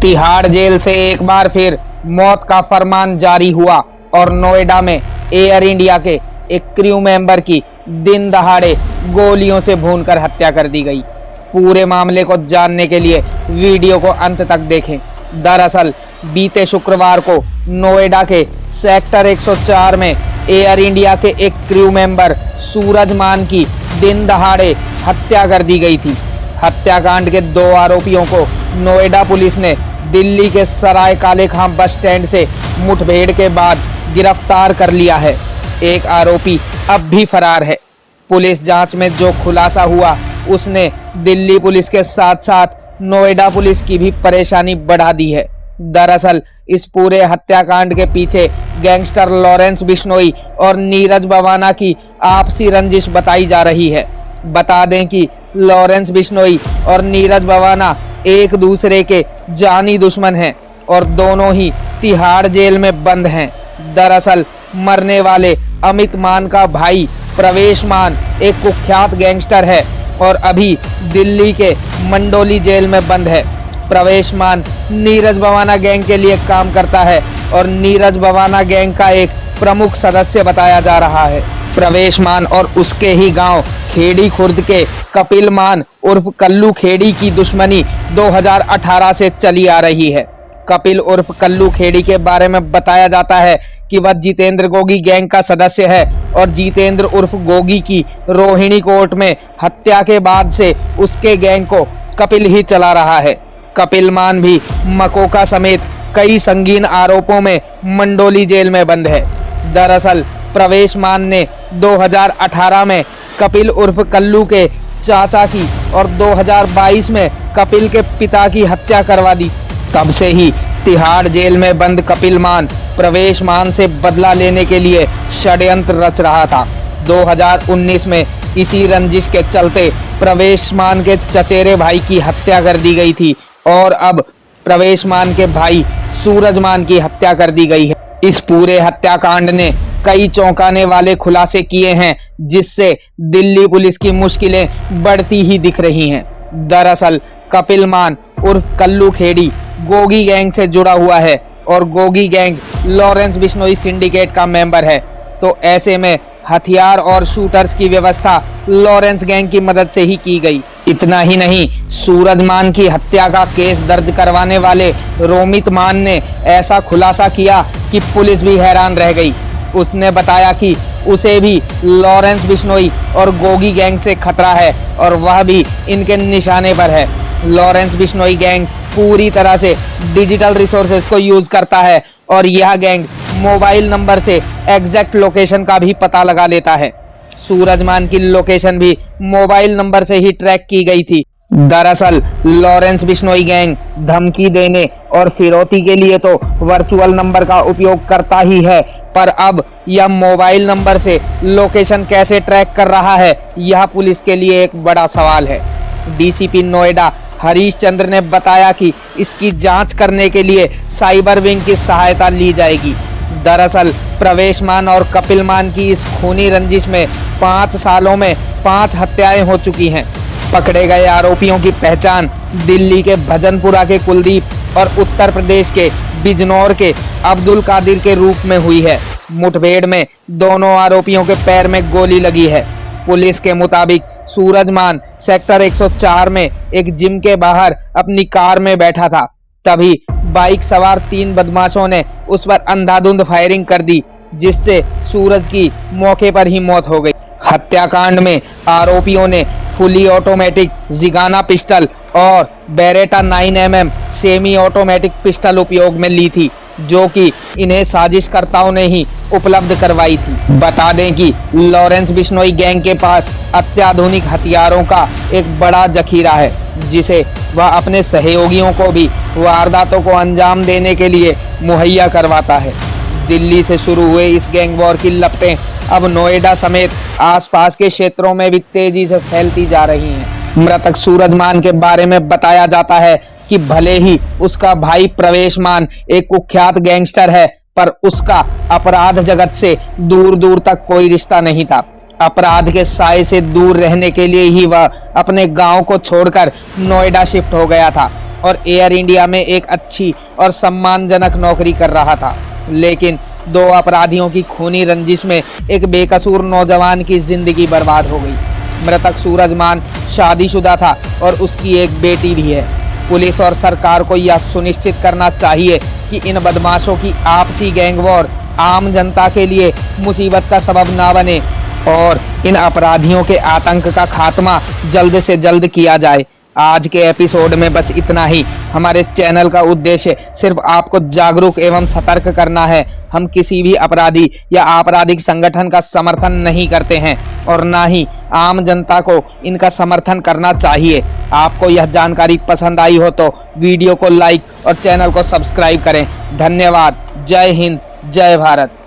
Tihar jail से एक बार फिर मौत का फरमान जारी हुआ और नोएडा में एयर इंडिया के एक क्रू मेंबर की दिन दहाड़े गोलियों से भूनकर हत्या कर दी गई। पूरे मामले को जानने के लिए वीडियो को अंत तक देखें। दरअसल बीते शुक्रवार को नोएडा के सेक्टर 104 में एयर इंडिया के एक क्रू मेंबर सूरज मान की दिन दहाड़े हत्या कर दी गई थी। हत्याकांड के 2 आरोपियों को नोएडा पुलिस ने दिल्ली के सराय काले खां बस स्टैंड से मुठभेड़ के बाद गिरफ्तार कर लिया है। एक आरोपी अब भी फरार है। पुलिस जांच में जो खुलासा हुआ उसने दिल्ली पुलिस के साथ साथ नोएडा पुलिस की भी परेशानी बढ़ा दी है। दरअसल इस पूरे हत्याकांड के पीछे गैंगस्टर लॉरेंस बिश्नोई और नीरज बवाना की आपसी रंजिश बताई जा रही है। बता दें कि लॉरेंस बिश्नोई और नीरज बवाना एक दूसरे के जानी दुश्मन हैं और दोनों ही तिहाड़ जेल में बंद हैं। दरअसल मरने वाले अमित मान का भाई प्रवेश मान एक कुख्यात गैंगस्टर है और अभी दिल्ली के मंडोली जेल में बंद है। प्रवेश मान नीरज बवाना गैंग के लिए काम करता है और नीरज बवाना गैंग का एक प्रमुख सदस्य बताया जा रहा है। प्रवेश मान और उसके ही गांव खेड़ी खुर्द के कपिल मान उर्फ कल्लू खेड़ी की दुश्मनी 2018 से चली आ रही है। कपिल उर्फ कल्लू खेड़ी के बारे में बताया जाता है कि वह जितेंद्र गोगी गैंग का सदस्य है और जितेंद्र उर्फ गोगी की रोहिणी कोर्ट में हत्या के बाद से उसके गैंग को कपिल ही चला रहा है। कपिल मान भी मकोका समेत कई संगीन आरोपों में मंडोली जेल में बंद है। दरअसल प्रवेश मान ने 2018 में कपिल उर्फ कल्लू के चाचा की और 2022 में कपिल के पिता की हत्या करवा दी। तब से ही तिहाड़ जेल में बंद कपिल मान प्रवेश मान से बदला लेने के लिए षड्यंत्र रच रहा था। 2019 में इसी रंजिश के चलते प्रवेश मान के चचेरे भाई की हत्या कर दी गई थी और अब प्रवेश मान के भाई सूरज मान की हत्या कर दी गई है। इस पूरे हत्याकांड ने कई चौंकाने वाले खुलासे किए हैं जिससे दिल्ली पुलिस की मुश्किलें बढ़ती ही दिख रही हैं। दरअसल कपिल मान उर्फ कल्लू खेड़ी गोगी गैंग से जुड़ा हुआ है और Gogi gang Lawrence Bishnoi syndicate का मेंबर है। तो ऐसे में हथियार और शूटर्स की व्यवस्था लॉरेंस गैंग की मदद से ही की गई। इतना ही नहीं, सूरज मान की हत्या का केस दर्ज करवाने वाले रोमित मान ने ऐसा खुलासा किया कि पुलिस भी हैरान रह गई। उसने बताया कि उसे भी लॉरेंस बिश्नोई और गोगी गैंग से खतरा है और वह भी इनके निशाने पर है। लॉरेंस बिश्नोई गैंग पूरी तरह से डिजिटल रिसोर्सेज को यूज करता है और यह गैंग मोबाइल नंबर से एग्जैक्ट लोकेशन का भी पता लगा लेता है। सूरजमान की लोकेशन भी मोबाइल नंबर से ही ट्रैक की गई थी। दरअसल लॉरेंस बिश्नोई गैंग धमकी देने और फिरौती के लिए तो वर्चुअल नंबर का उपयोग करता ही है, पर अब यह मोबाइल नंबर से लोकेशन कैसे ट्रैक कर रहा है, यह पुलिस के लिए एक बड़ा सवाल है। डीसीपी नोएडा हरीश चंद्र ने बताया कि इसकी जांच करने के लिए साइबर विंग की सहायता ली जाएगी। दरअसल प्रवेश मान और कपिल मान की इस खूनी रंजिश में 5 सालों में 5 हत्याएं हो चुकी हैं। पकड़े गए आरोपियों की पहचान दिल्ली के भजनपुरा के कुलदीप और उत्तर प्रदेश के बिजनौर के अब्दुल कादिर के रूप में हुई है। मुठभेड़ में दोनों आरोपियों के पैर में गोली लगी है। पुलिस के मुताबिक सूरजमान सेक्टर 104 में एक जिम के बाहर अपनी कार में बैठा था, तभी बाइक सवार 3 बदमाशों ने उस पर अंधाधुंध फायरिंग कर दी, जिससे सूरज की मौके पर ही मौत हो गई। हत्याकांड में आरोपियों ने फुली ऑटोमेटिक जिगाना पिस्टल और Beretta 9mm semi automatic pistol उपयोग में ली थी, जो कि इन्हें साजिशकर्ताओं ने ही उपलब्ध करवाई थी। बता दें कि लॉरेंस बिश्नोई गैंग के पास अत्याधुनिक हथियारों का एक बड़ा जखीरा है, जिसे वह अपने सहयोगियों को भी वारदातों को अंजाम देने के लिए मुहैया करवाता है। दिल्ली से शुरू हुए इस गैंग वॉर की लपटें अब नोएडा समेत आसपास के क्षेत्रों में भी तेजी से फैलती जा रही हैं। मृतक सूरजमान के बारे में बताया जाता है कि भले ही उसका भाई प्रवेश मान एक कुख्यात गैंगस्टर है, पर उसका अपराध जगत से दूर दूर तक कोई रिश्ता नहीं था। अपराध के साए से दूर रहने के लिए ही वह अपने गांव को छोड़कर नोएडा शिफ्ट हो गया था और एयर इंडिया में एक अच्छी और सम्मानजनक नौकरी कर रहा था। लेकिन दो अपराधियों की खूनी रंजिश में एक बेकसूर नौजवान की जिंदगी बर्बाद हो गई। मृतक सूरजमान शादीशुदा था और उसकी एक बेटी भी है। पुलिस और सरकार को यह सुनिश्चित करना चाहिए कि इन बदमाशों की आपसी गैंग वॉर आम जनता के लिए मुसीबत का सबब ना बने और इन अपराधियों के आतंक का खात्मा जल्द से जल्द किया जाए। आज के एपिसोड में बस इतना ही। हमारे चैनल का उद्देश्य सिर्फ आपको जागरूक एवं सतर्क करना है। हम किसी भी अपराधी या आपराधिक संगठन का समर्थन नहीं करते हैं और ना ही आम जनता को इनका समर्थन करना चाहिए। आपको यह जानकारी पसंद आई हो तो वीडियो को लाइक और चैनल को सब्सक्राइब करें। धन्यवाद। जय हिंद, जय भारत।